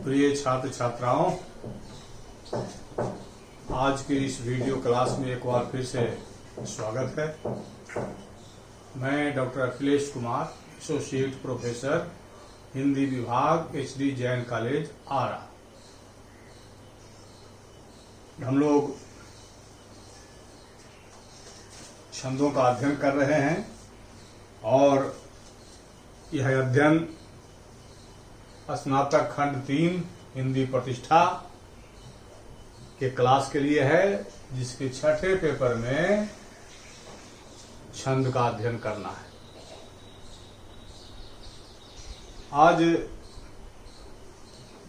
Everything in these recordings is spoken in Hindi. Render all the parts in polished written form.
प्रिय छात्र छात्राओं, आज के इस वीडियो क्लास में एक बार फिर से स्वागत है। मैं doctor Akhilesh Kumar, associate professor, Hindi विभाग, एचडी जैन कॉलेज, आरा। हम लोग छंदों का अध्ययन कर रहे हैं और यह अध्ययन स्नातक खंड 3 हिंदी प्रतिष्ठा के क्लास के लिए है, जिसके छठे पेपर में छंद का अध्ययन करना है। आज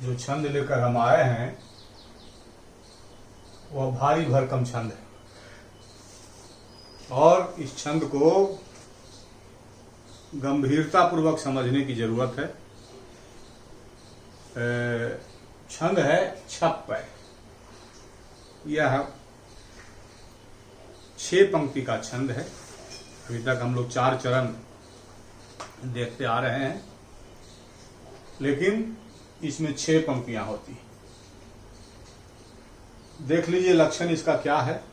जो छंद लेकर हम आए हैं वह भारी भरकम छंद है और इस छंद को गंभीरता पूर्वक समझने की जरूरत है। छंद है छप्पै। यह 6 पंक्ति का छंद है। अभी तक हम लोग 4 चरण देखते आ रहे हैं, लेकिन इसमें 6 पंक्तियां होती हैं। देख लीजिए लक्षण इसका क्या है।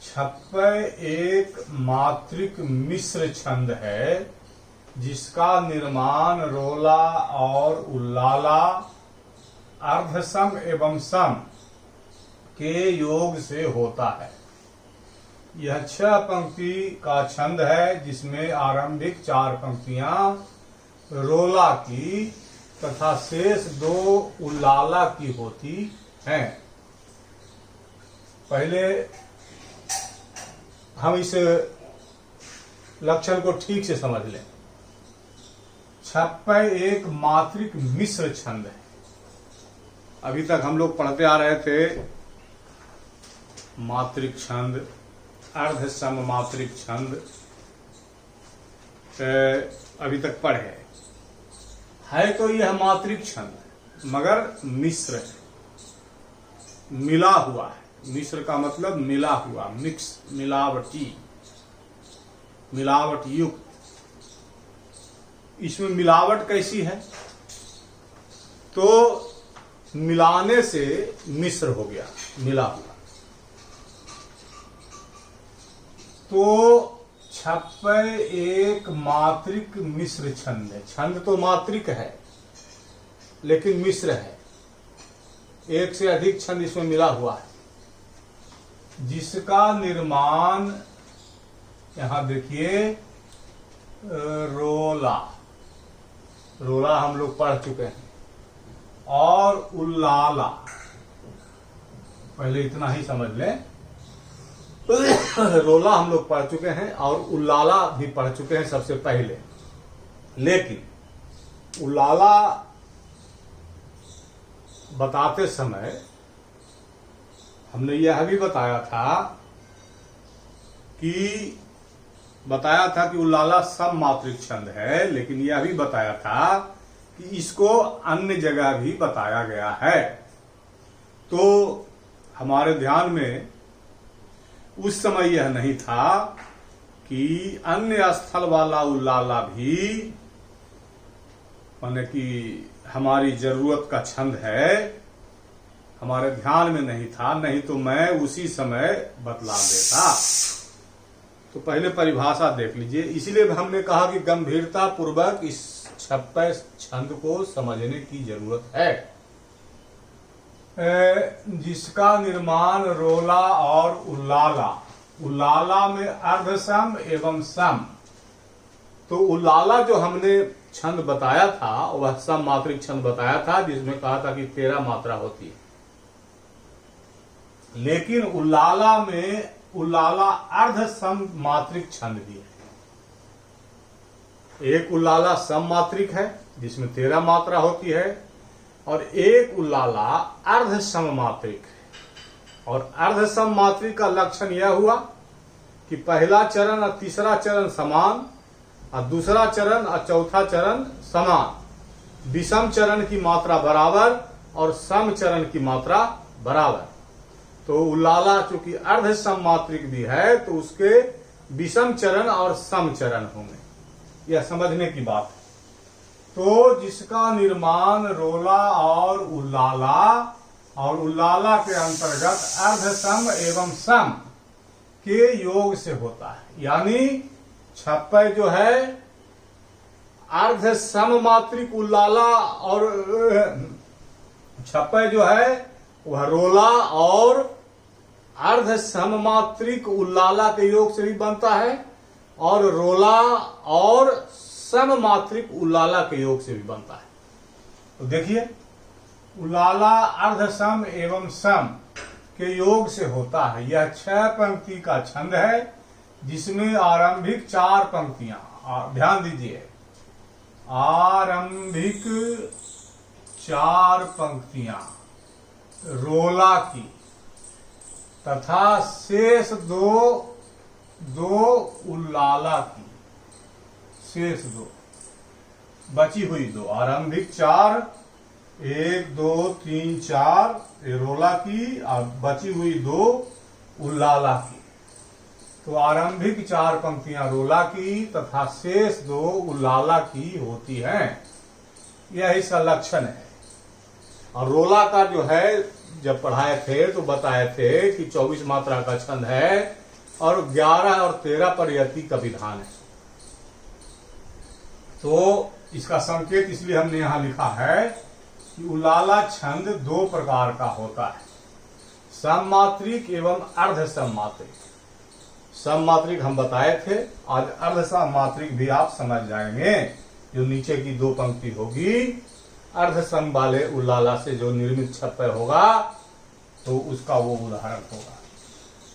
छप्पै एक मात्रिक मिश्र छंद है, जिसका निर्माण रोला और उल्लाला अर्धसम एवं सम के योग से होता है। यह 6 पंक्ति का छंद है, जिसमें आरंभिक 4 पंक्तियां रोला की तथा शेष 2 उल्लाला की होती हैं। पहले हम इस लक्षण को ठीक से समझ लें। छप्पै एक मात्रिक मिश्र छंद है। अभी तक हम लोग पढ़ते आ रहे थे मात्रिक छंद, अर्ध सम मात्रिक छंद, अभी तक पढ़े है तो यह मात्रिक छंद मगर मिश्र है, मिला हुआ है। मिश्र का मतलब मिला हुआ, मिक्स, मिलावटी, मिलावट युक्त। इसमें मिलावट कैसी है? तो मिलाने से मिश्र हो गया, मिला हुआ। तो छप्पै एक मात्रिक मिश्र छंद है। छंद तो मात्रिक है लेकिन मिश्र है। एक से अधिक छंद इसमें मिला हुआ है, जिसका निर्माण यहां देखिए रोला, रोला हम लोग पढ़ चुके हैं, और उल्लाला। पहले इतना ही समझ लें। रोला हम लोग पढ़ चुके हैं और उल्लाला भी पढ़ चुके हैं सबसे पहले। लेकिन उल्लाला बताते समय हमने यह भी बताया था कि उल्लाला सम मात्रिक छंद है, लेकिन यह भी बताया था कि इसको अन्य जगह भी बताया गया है। तो हमारे ध्यान में उस समय यह नहीं था कि अन्य स्थल वाला उल्लाला भी माने कि हमारी जरूरत का छंद है, हमारे ध्यान में नहीं था, नहीं तो मैं उसी समय बतला देता। तो पहले परिभाषा देख लीजिए। इसीलिए हमने कहा कि गंभीरता पूर्वक इस छप्पै छंद को समझने की जरूरत है। जिसका निर्माण रोला और उल्लाला, उल्लाला में अर्धसम एवं सम। तो उल्लाला जो हमने छंद बताया था वह सम मात्रिक छंद बताया था, जिसमें कहा था कि 13 मात्रा होती है। लेकिन उल्लाला में उल्लाला अर्ध सम मात्रिक छंद भी है। एक उल्लाला सम मात्रिक है जिसमें 13 मात्रा होती है, और एक उल्लाला अर्ध सम मात्रिक है। और अर्ध सम मात्रिक का लक्षण यह हुआ कि पहला चरण और तीसरा चरण समान, और दूसरा चरण और चौथा चरण समान। विषम चरण की मात्रा बराबर और सम चरण की मात्रा बराबर। तो उल्लाला चूंकि अर्ध सम मात्रिक भी है तो उसके विषम चरण और सम चरण होंगे। यह समझने की बात है। तो जिसका निर्माण रोला और उल्लाला और उल्लाला के अंतर्गत अर्धसम एवं सम के योग से होता है, यानी छप्पय जो है अर्ध सम मात्रिक उल्लाला और छप्पय जो है वह रोला और अर्ध सममात्रिक उल्लाला के योग से भी बनता है और रोला और सममात्रिक उल्लाला के योग से भी बनता है। तो देखिए उल्लाला अर्ध सम एवं सम के योग से होता है। यह 6 पंक्ति का छंद है जिसमें आरंभिक 4 पंक्तियां, ध्यान दीजिए, आरंभिक 4 पंक्तियां रोला की तथा शेष दो उल्लाला की, शेष 2 बची हुई 2, आरंभिक 4, 1 2 3 4 रोला की और बची हुई 2 उल्लाला की। तो आरंभिक 4 पंक्तियां रोला की तथा शेष 2 उल्लाला की होती हैं। यह इसका लक्षण है। और रोला का जो है जब पढ़ाए थे तो बताए थे कि 24 मात्रा का छंद है और 11 और 13 पर यति का विधान है। तो इसका संकेत इसलिए हमने यहां लिखा है कि उल्लाला छंद 2 प्रकार का होता है, सममात्रिक एवं अर्ध सममात्रिक। सममात्रिक हम बताए थे, आज अर्ध सममात्रिक भी आप समझ जाएंगे। जो नीचे की 2 पंक्ति होगी अर्ध सम वाले उल्लाला से जो निर्मित छप्पय होगा तो उसका वो उदाहरण होगा।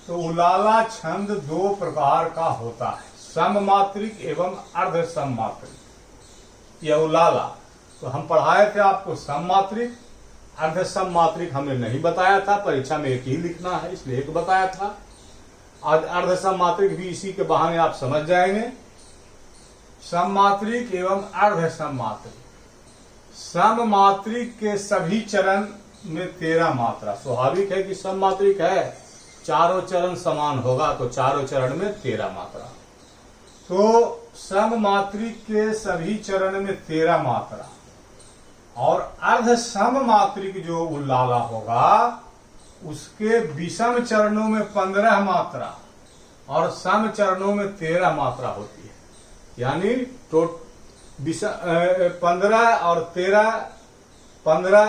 तो उल्लाला छंद 2 प्रकार का होता है, सममात्रिक एवं अर्ध सममात्रिक। यह उल्लाला तो हम पढ़ाए थे आपको सममात्रिक, अर्ध सममात्रिक हमने नहीं बताया था, परीक्षा में एक ही लिखना है इसलिए एक बताया था। आज अर्ध सममात्रिक भी इसी के बहाने आप समझ जाएंगे। सममात्रिक एवं अर्ध सममात्रिक। सममात्रिक के सभी चरण में 13 मात्रा, स्वाभाविक है कि सममात्रिक है, चारों चरण समान होगा तो चारों चरण में 13 मात्रा। तो सममात्रिक के सभी चरण में 13 मात्रा और अर्ध सममात्रिक जो उल्लाला होगा उसके विषम चरणों में 15 मात्रा और सम चरणों में 13 मात्रा होती है। यानी 15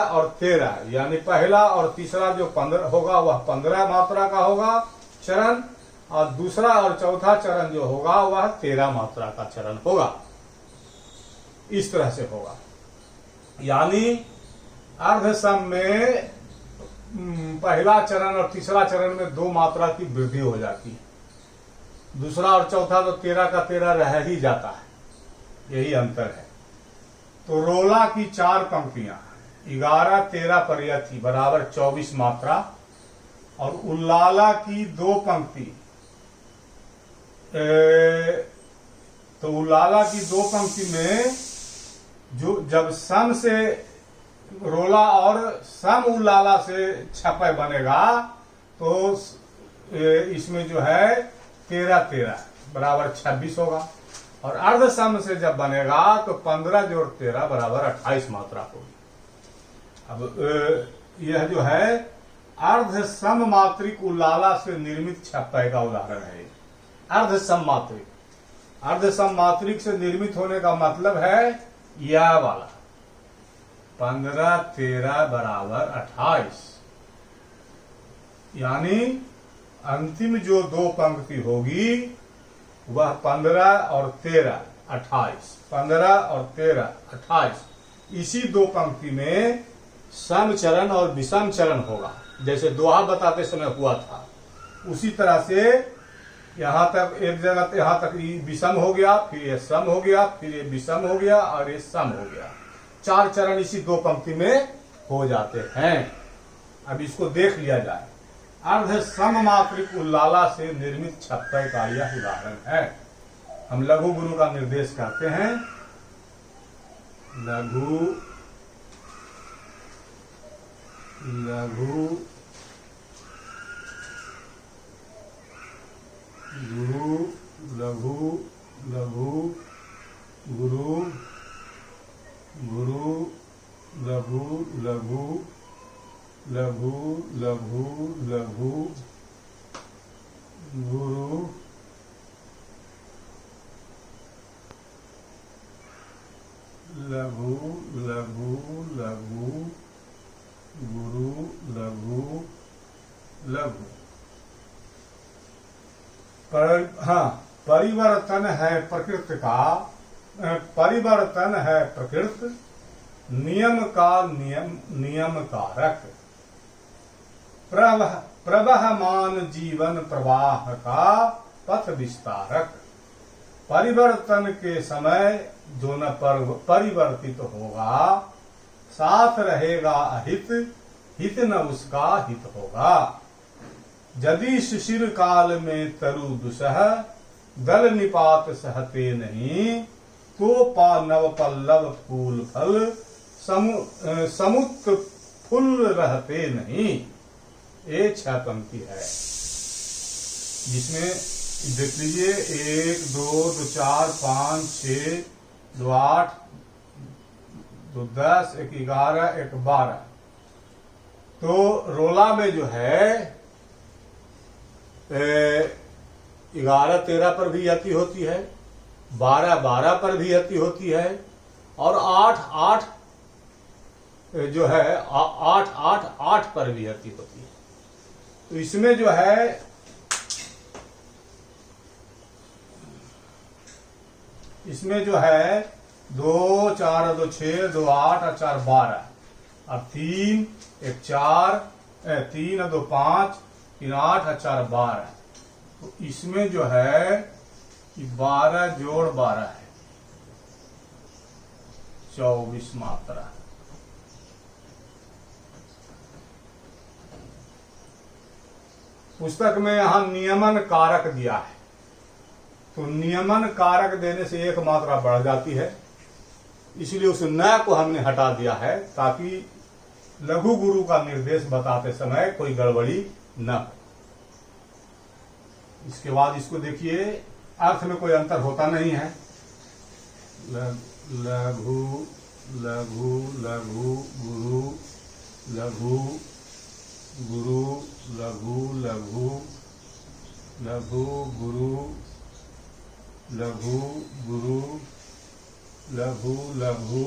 और 13 यानी पहला और तीसरा जो 15 होगा वह 15 मात्रा का होगा चरण, और दूसरा और चौथा चरण जो होगा वह 13 मात्रा का चरण होगा। इस तरह से होगा। यानी अर्ध सम में पहला चरण और तीसरा चरण में 2 मात्रा की वृद्धि हो जाती है, दूसरा और चौथा तो 13 का 13 रह ही जाता है, यही अंतर है। तो रोला की 4 पंक्तियां 11 13 पर यति बराबर 24 मात्रा और उल्लाला की 2 पंक्ति तो उल्लाला की 2 पंक्ति में जो जब सम से रोला और सम उल्लाला से छपय बनेगा तो इसमें जो है 13 13 बराबर 26 होगा, और अर्ध सम से जब बनेगा तो 15 जोड़ 13 बराबर 28 मात्रा होगी। अब यह जो है अर्ध सम मात्रिक उल्लाला से निर्मित छप्पय का उदाहरण है। अर्ध सम मात्रिक, अर्ध सम मात्रिक से निर्मित होने का मतलब है यह वाला 15 13 बराबर 28, यानी अंतिम जो 2 पंक्ति होगी वह 15 और 13 28, 15 और 13 28। इसी 2 पंक्ति में सम चरण और विषम चरण होगा, जैसे दोहा बताते समय हुआ था। उसी तरह से यहाँ तक एक जगह यहाँ तक विषम हो गया, फिर ये सम हो गया, फिर ये विषम हो गया और ये सम हो गया। 4 चरण इसी 2 पंक्ति में हो जाते हैं। अब इसको देख लिया जाए। अर्ध सममात्रिक उल्लाला से निर्मित छप्पय का यह उदाहरण है। हम लघु गुरु का निर्देश करते हैं। लघु लघु गुरु लघु लघु गुरु गुरु लघु लघु लघु लघु लघु गुरु लघु लघु लघु गुरु लघु लघु। हाँ, परिवर्तन है प्रकृति का, परिवर्तन है प्रकृति नियम का नियम कारक, प्रवहमान जीवन प्रवाह का पथ विस्तारक। परिवर्तन के समय जो न परिवर्तित होगा, साथ रहेगा अहित, हित न उसका हित होगा। यदि शिशिर काल में तरु दुसह, दल निपात सहते नहीं, तो पा नव पल्लव फूल फल, समुक्त फुल रहते नहीं। ये 6 पंक्ति है, जिसमें देख लीजिए 1 2 2 4 5 6 2 8 2 10 1 11 1 12। तो रोला में जो है 11 13 पर भी अति होती है, 12 12 पर भी अति होती है, और 8 8 जो है 8 8 8 पर भी अति होती है। तो इसमें जो है इसमें जो है 2 4 2 6 2 8 और 4 12 और 3 1 4 3 2 5 3 8 और 4 12। तो इसमें जो है 12 जोड़ 12 है, 24 मात्रा। पुस्तक में यहां नियमन कारक दिया है, तो नियमन कारक देने से 1 मात्रा बढ़ जाती है, इसलिए उस न को हमने हटा दिया है, ताकि लघु गुरु का निर्देश बताते समय कोई गड़बड़ी न हो। इसके बाद इसको देखिए, अर्थ में कोई अंतर होता नहीं है। लघु लघु लघु गुरु लघु गुरु लघु लघु लघु गुरु लघु गुरु लघु लघु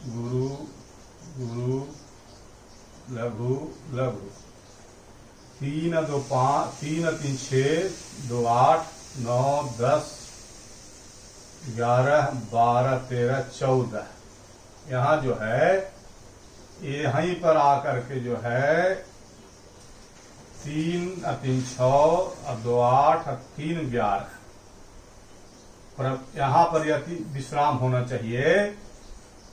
गुरु गुरु लघु लघु। 3 2 5 3 3 6 2 8 9 10 11 12 13 14। यहाँ जो है यहीं पर आकर के जो है 3 3 6 और 2 8 और 3 11 पर यहाँ पर यदि विश्राम होना चाहिए,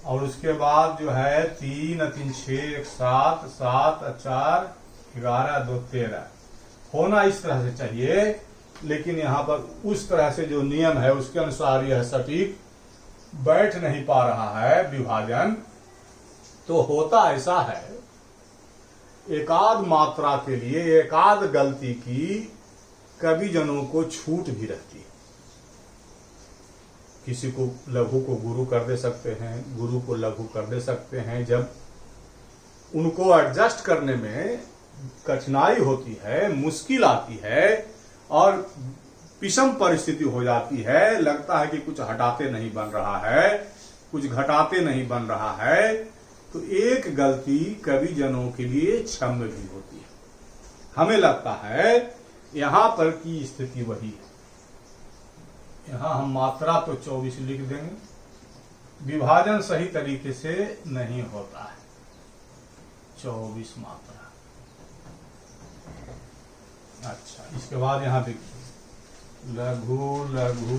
और उसके बाद जो है 3 3 6 1 7 7 4 11 2 13 होना इस तरह से चाहिए, लेकिन यहाँ पर उस तरह से जो नियम है उसके अनुसार यह सटीक बैठ नहीं पा रहा है विभाजन। तो होता ऐसा है, एकाध मात्रा के लिए एकाध गलती की कवि जनों को छूट भी रहती है। किसी को लघु को गुरु कर दे सकते हैं, गुरु को लघु कर दे सकते हैं। जब उनको एडजस्ट करने में कठिनाई होती है, मुश्किल आती है और विषम परिस्थिति हो जाती है, लगता है कि कुछ हटाते नहीं बन रहा है, कुछ घटाते नहीं बन रहा है, तो एक गलती कवि जनों के लिए क्षम्य भी होती है। हमें लगता है यहां पर की स्थिति वही है। यहां हम मात्रा तो 24 लिख देंगे, विभाजन सही तरीके से नहीं होता है। 24 मात्रा। अच्छा, इसके बाद यहां देखिए लघु लघु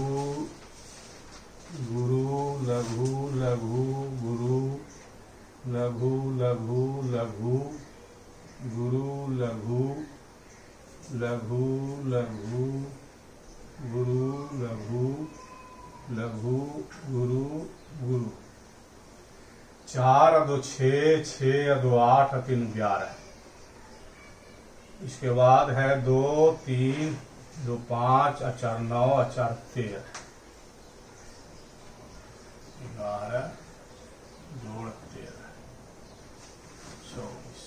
गुरु लघु लघु गुरु लघु लघु लघु गुरु लघु लघु लघु गुरु लघु लघु गुरु गुरु। 4 2 6 6 2 8 3 11। इसके बाद है 2 3 2 5 और 4 9 और 4 13 11 जोड़ 13 24।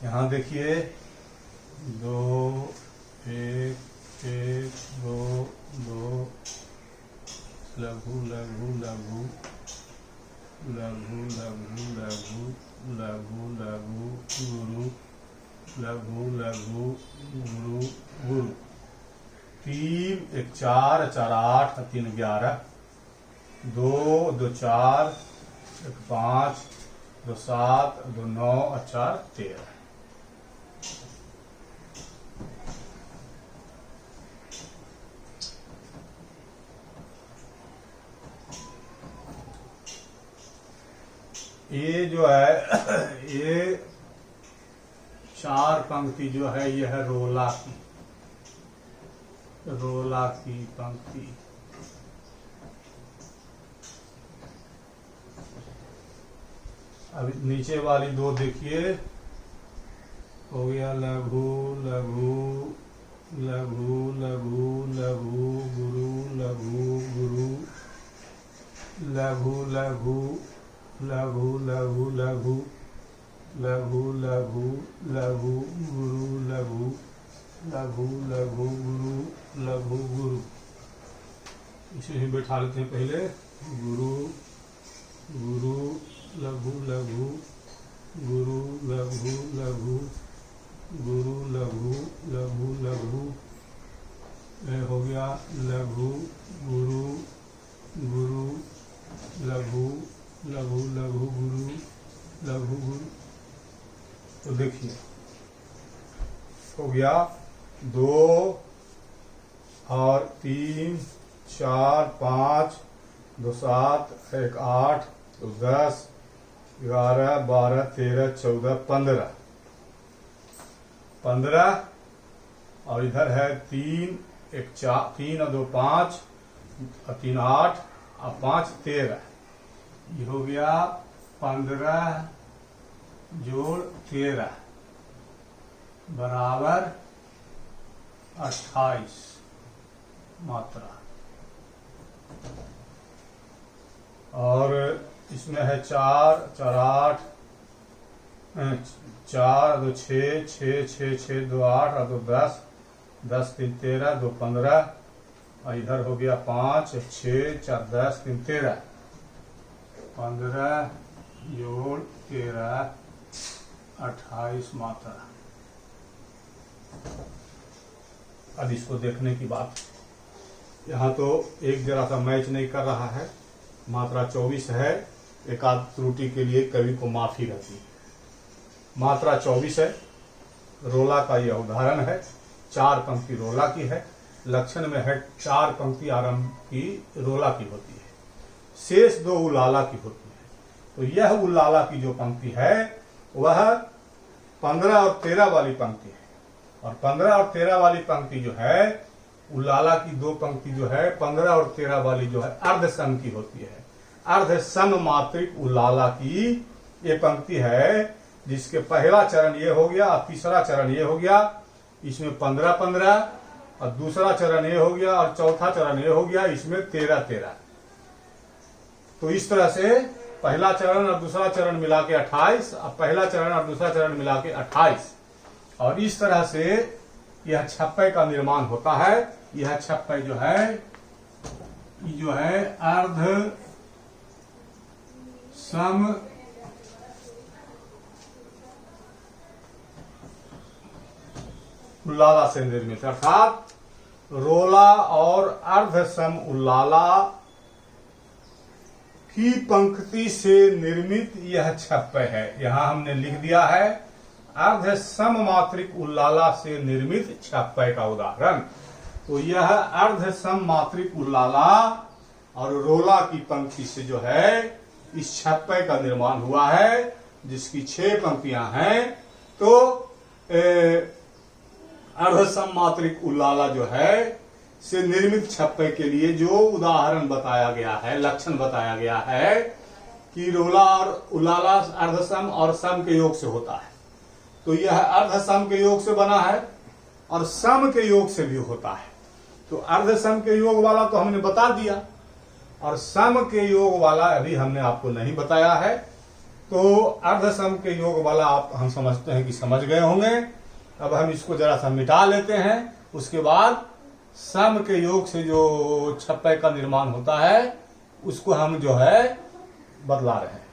यहाँ देखिए 2 1 1 2 2 लघु लघु लघु लघु लघु लघु लघु लघु गुरु लघु लघु गुरु गुरु 3 1 4 4 8 3 11 2 2 4 1 5 2 7 2 9 और 4 13। ये जो है ये 4 पंक्ति जो है यह है रोला की पंक्ति। अभी नीचे वाली 2 देखिए, हो गया लघु लघु लघु लघु लघु गुरु लघु गुरु लघु लघु लघु लघु लघु लघु लघु लघु गुरु लघु लघु लघु गुरु लघु गुरु। इसे ही बैठा लेते हैं पहले। गुरु गुरु लघु लघु गुरु लघु लघु गुरु लघु लघु लघु। हो गया लघु गुरु गुरु लघु लघु लघु गुरु लघु गुरु। तो देखिए हो गया 2 और 3 4 5 2 7 1 8 2 10 11 12 13 14 15 और इधर है 3 1 4 3 और 2 5 और 3 8 और 5 13। ये हो गया 15 जोड़ 13 बराबर 28 मात्रा। और इसमें है 4 4 8 4 2 6 6 6 6 2 8 और 2 10 10 3 13 2 15 और इधर हो गया 5 6 4 10 3 13 15 जोड़ 13 28 मात्रा। अब इसको देखने की बात, यहाँ तो एक जरा सा मैच नहीं कर रहा है, मात्रा 24 है। एक आध त्रुटि के लिए कवि को माफी रहती है। मात्रा 24 है, रोला का यह उदाहरण है। 4 पंक्ति रोला की है, लक्षण में है 4 पंक्ति आरंभ की रोला की होती है, शेष 2 उलाला की होती है। तो यह उलाला की जो पंक्ति है वह 15 और 13 वाली पंक्ति है। और 15 और 13 वाली पंक्ति जो है, उलाला की 2 पंक्ति जो है 15 और 13 वाली जो है अर्ध सम की होती है। अर्ध सम मात्रिक उलाला की ये पंक्ति है, जिसके पहला चरण ये हो गया और तीसरा चरण ये हो गया। इसमें 15 15 और दूसरा चरण ये हो गया और चौथा चरण ये हो गया, इसमें 13 13। तो इस तरह से पहला चरण और दूसरा चरण मिला के 28 और पहला चरण और दूसरा चरण मिला के 28। और इस तरह से यह छप्पे का निर्माण होता है। यह छप्पे जो है अर्ध सम उल्लाला से निर्मित, अर्थात रोला और अर्ध सम उल्लाला की पंक्ति से निर्मित यह छप्पे है। यहां हमने लिख दिया है अर्ध सम मात्रिक उल्लाला से निर्मित छप्पे का उदाहरण। तो यह अर्ध सम मात्रिक उल्लाला और रोला की पंक्ति से जो है इस छप्पे का निर्माण हुआ है, जिसकी 6 पंक्तियां हैं। तो अर्ध सम मात्रिक उल्लाला जो है से निर्मित छप्पे के लिए जो उदाहरण बताया गया है, लक्षण बताया गया है कि रोला और उल्लाला अर्धसम और सम के योग से होता है। तो यह अर्ध सम के योग से बना है और सम के योग से भी होता है। तो अर्ध सम के योग वाला तो हमने बता दिया और सम के योग वाला अभी हमने आपको नहीं बताया है। तो अर्ध सम के योग वाला आप हम समझते हैं कि समझ गए होंगे। अब हम इसको जरा सा मिटा लेते हैं, उसके बाद सम के योग से जो छप्पे का निर्माण होता है उसको हम जो है बदला रहे हैं।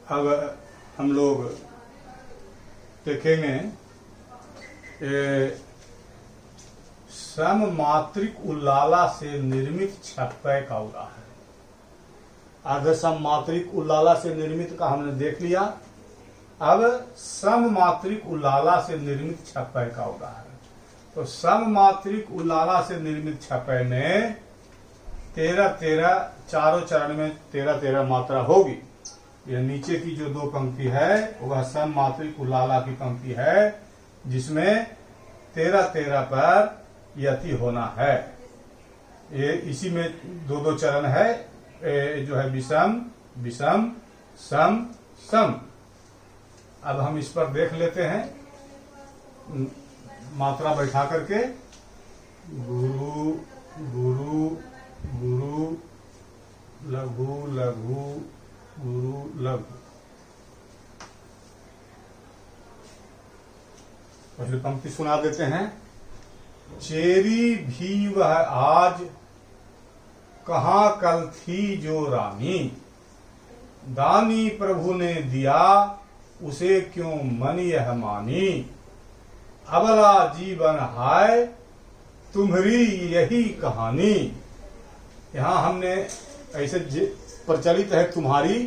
अब हम लोग देखेंगे सम मात्रिक उल्लाला से निर्मित छप्पे का उदाहरण। अर्ध सम मात्रिक उल्लाला से निर्मित का हमने देख लिया। अब सम मात्रिक उल्लाला से निर्मित छप्पे का उदाहरण। तो सम मात्रिक उल्लाला से निर्मित छप्पे में 13-13 चारों चरण में 13-13 मात्रा होगी। यह नीचे की जो दो पंक्ति है वह सम मात्रिक उल्लाला की पंक्ति है जिसमें 13-13 पर यति होना है। ये इसी में दो दो चरण है, जो है विषम विषम सम सम। अब हम इस पर देख लेते हैं मात्रा बैठा करके। गुरु गुरु गुरु लघु लघु गुरु लघु। पहले पंक्ति सुना देते हैं। चेरी भी वह आज कहाँ कल थी जो रानी, दानी प्रभु ने दिया उसे क्यों मन यह मानी, अबला जीवन हाय तुम्हारी यही कहानी। यहाँ हमने ऐसे प्रचलित है तुम्हारी,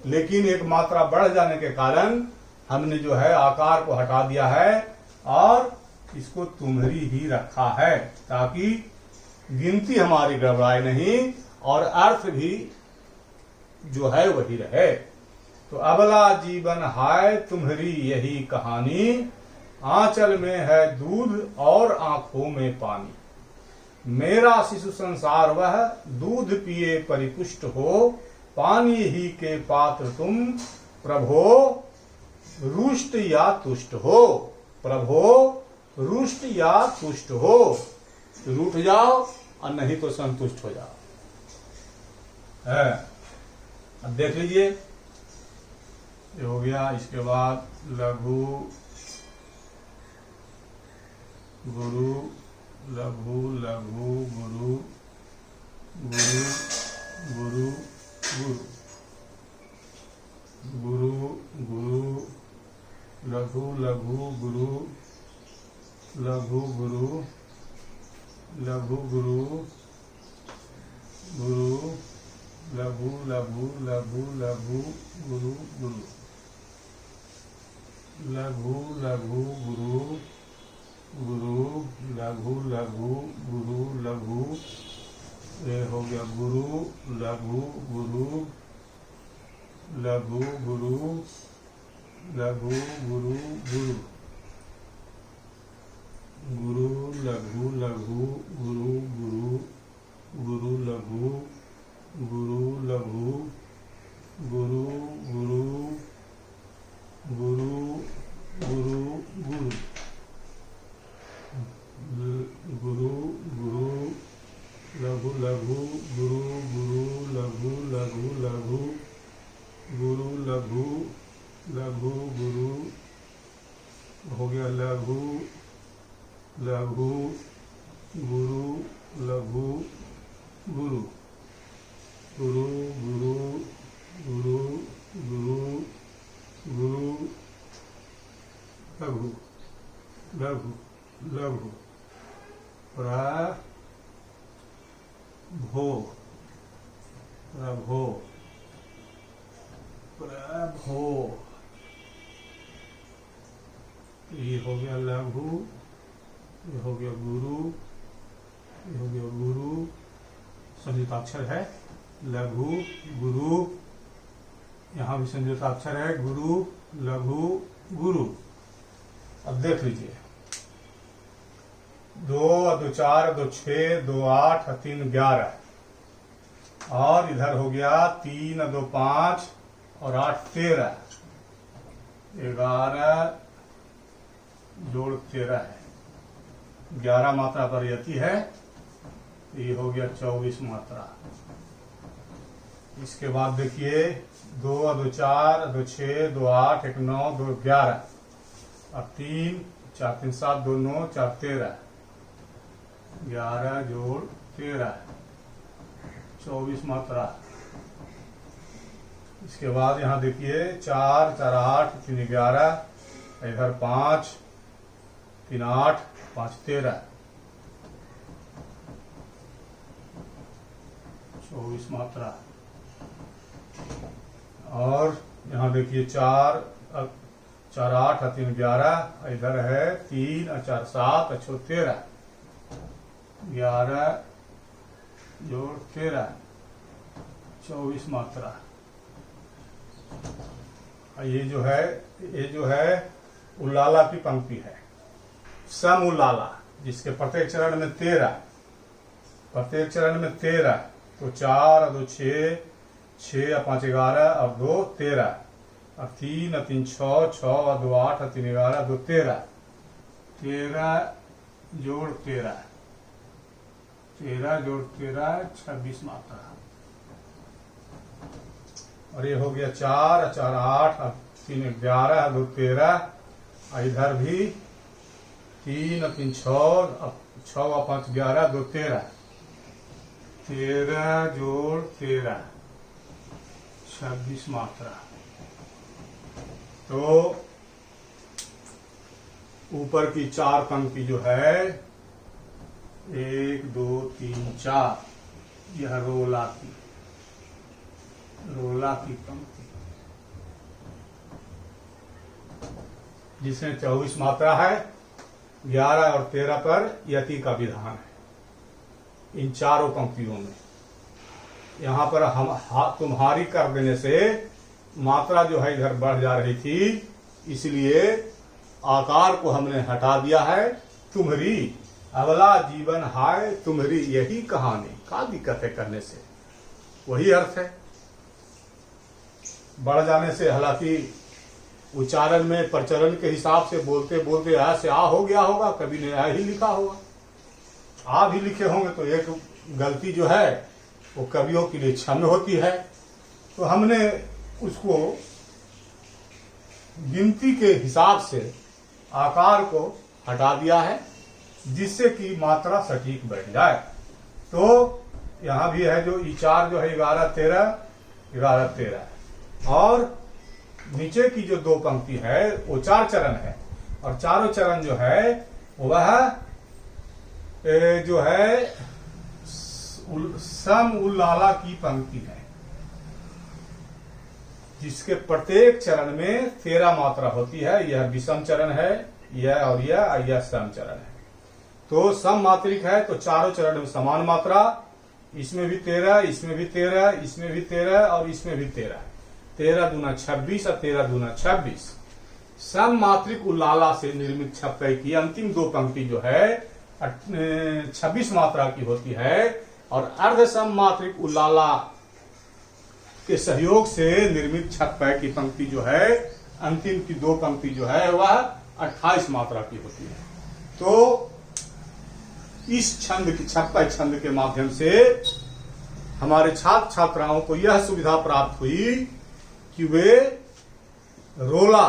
लेकिन एक मात्रा बढ़ जाने के कारण हमने जो है आकार को हटा दिया है और इसको तुम्हारी ही रखा है ताकि गिनती हमारी गड़बड़ाए नहीं और अर्थ भी जो है वही रहे। तो अबला जीवन हाय तुम्हारी यही कहानी, आंचल में है दूध और आंखों में पानी, मेरा शिशु संसार वह दूध पिए परिपुष्ट हो, पानी ही के पात्र तुम प्रभो रुष्ट या तुष्ट हो, प्रभो रुष्ट या तुष्ट हो। रूठ जाओ और नहीं तो संतुष्ट हो जाओ। है अब देख लीजिए ये हो गया। इसके बाद लघु गुरु लघु लघु गुरु गुरु गुरु गुरु गुरु गुरु लघु लघु गुरु लघु गुरु लघु गुरु गुरु लघु लघु लघु लघु गुरु गुरु लघु लघु गुरु गुरु लघु लघु गुरु लघु। ये हो गया गुरु लघु गुरु लघु गुरु लघु गुरु गुरु गुरु लघु लघु गुरु गुरु गुरु लघु गुरु लघु गुरु गुरु गुरु गुरु गुरु गुरु गुरु लघु लघु गुरु गुरु लघु लघु लघु गुरु लघु लघु गुरु हो गया लघु लघु गुरु लघु गुरु गुरु गुरु गुरु गुरु गुरु लघु लघु लघु प्रभो प्रभो प्रभो। ये हो गया लघु, ये हो गया गुरु, ये हो गया गुरु। संयुक्ताक्षर है लघु गुरु, यहाँ भी संयुक्ताक्षर है गुरु लघु गुरु। अब देख लीजिए 2 2 4 2 6 2 8 3 11 और इधर हो गया 3 2 5 और 8 13 11 जोड़ 13 है, 11 मात्रा पर यति है, ये हो गया 24 मात्रा। इसके बाद देखिए 2 2 4 2 6 2 8 1 9 2 11 और 3 4 3 7 2 9 4 13, 11 जोड़ 13 24 मात्रा। इसके बाद यहाँ देखिए 4 4 8 3 11, इधर 5 3 8 5 13, 24 मात्रा। और यहाँ देखिए 4 4 8 3 11, इधर है 3 4 7 13, 11 जोड़ 13, 24 मात्रा। ये जो है उल्लाला की पंक्ति है, सम उल्लाला, जिसके प्रत्येक चरण में 13, प्रत्येक चरण में 13, तो 4 2 6 6 5 11 और 2 13 और 3 3 6 6 और 2 8 और 3 11 2 13, 13 जोड़ 13, 13 जोड़ 13 26 मात्रा। और ये हो गया 4 4 8 और 3 11 2 13, इधर भी 3 3 6 6 और 5 11 2 13, 13 जोड़ 13 26 मात्रा। तो ऊपर की 4 पंक्ति जो है 1 2 3 4, यह रोला की पंक्ति, जिसमें 24 मात्रा है, 11 और 13 पर यति का विधान है। इन चारों पंक्तियों में यहाँ पर हम तुम्हारी कर देने से मात्रा जो है इधर बढ़ जा रही थी, इसलिए आकार को हमने हटा दिया है। तुम्हारी अबला जीवन हाय तुम्हारी यही कहानी, का दिक्कत है करने से, वही अर्थ है। बढ़ जाने से हालांकि उच्चारण में प्रचलन के हिसाब से बोलते बोलते आ से आ हो गया होगा, कभी ने आ ही लिखा होगा, आ भी लिखे होंगे, तो एक गलती जो है वो कवियों के लिए क्षम्य होती है। तो हमने उसको गिनती के हिसाब से आकार को हटा दिया है, जिससे कि मात्रा सटीक बैठ जाए। तो यहाँ भी है जो इचार जो है 11 13 11 13, और नीचे की जो 2 पंक्ति है वो 4 चरण है, और चारों चरण जो है वह जो है सम उल्लाला की पंक्ति है, जिसके प्रत्येक चरण में 13 मात्रा होती है। यह विषम चरण है, यह और यह सम चरण है। तो सम मात्रिक है तो चारों चरण में समान मात्रा, इसमें भी 13, इसमें भी 13, इसमें भी 13 और इसमें भी 13, 13 दूना 26 और 13 दूना 26। सम मात्रिक उल्लाला से निर्मित छप्पे की अंतिम 2 पंक्ति जो है 26 मात्रा की होती है, और अर्ध सम मात्रिक उल्लाला के सहयोग से निर्मित छप्पे की पंक्ति जो है अंतिम की 2 पंक्ति जो है वह 28 मात्रा की होती है। तो इस छंद की छप्पे छंद के माध्यम से हमारे छात्र छात्राओं को यह सुविधा प्राप्त हुई कि वे रोला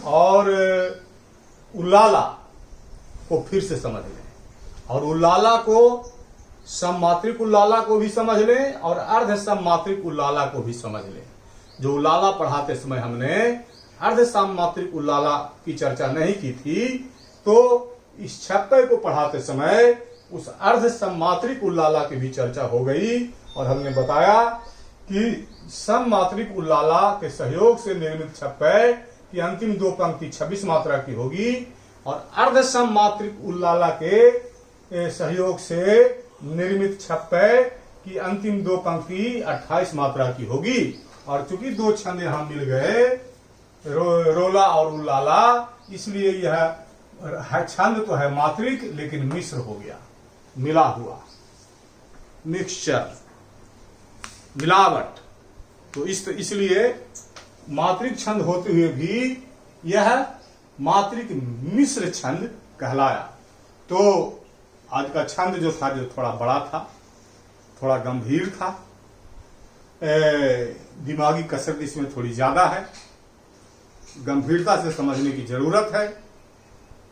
और उल्लाला को फिर से समझ लें, और उल्लाला को सममात्रिक उल्लाला को भी समझ लें और अर्ध सममात्रिक उल्लाला को भी समझ लें। जो उल्लाला पढ़ाते समय हमने अर्ध सममात्रिक उल्लाला की चर्चा नहीं की थी, तो इस छप्पे को पढ़ाते समय उस अर्ध सममात्रिक उल्लाला की भी चर्चा हो गई, और हमने बताया कि सममात्रिक उल्लाला के सहयोग से निर्मित छप्पे की अंतिम 2 पंक्ति 26 मात्रा की होगी, और अर्ध सममात्रिक उल्लाला के सहयोग से निर्मित छप्पे की अंतिम 2 पंक्ति 28 मात्रा की होगी। और चूंकि 2 छंद यहां मिल गए, रोला और उल्लाला, इसलिए यह छंद तो है मात्रिक लेकिन मिश्र हो गया, मिला हुआ, मिक्सचर, मिलावट। तो इसलिए मात्रिक छंद होते हुए भी यह मात्रिक मिश्र छंद कहलाया। तो आज का छंद जो था, जो थोड़ा बड़ा था, थोड़ा गंभीर था, दिमागी कसरत इसमें थोड़ी ज्यादा है, गंभीरता से समझने की जरूरत है।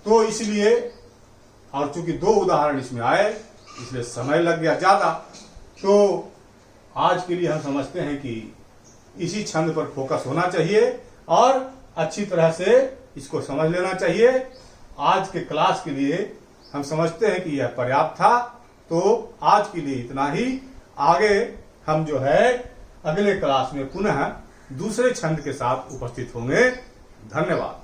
तो इसलिए, और चूंकि 2 उदाहरण इसमें आए इसलिए समय लग गया ज्यादा। तो आज के लिए हम समझते हैं कि इसी छंद पर फोकस होना चाहिए और अच्छी तरह से इसको समझ लेना चाहिए। आज के क्लास के लिए हम समझते हैं कि यह पर्याप्त था। तो आज के लिए इतना ही। आगे हम जो है अगले क्लास में पुनः दूसरे छंद के साथ उपस्थित होंगे। धन्यवाद।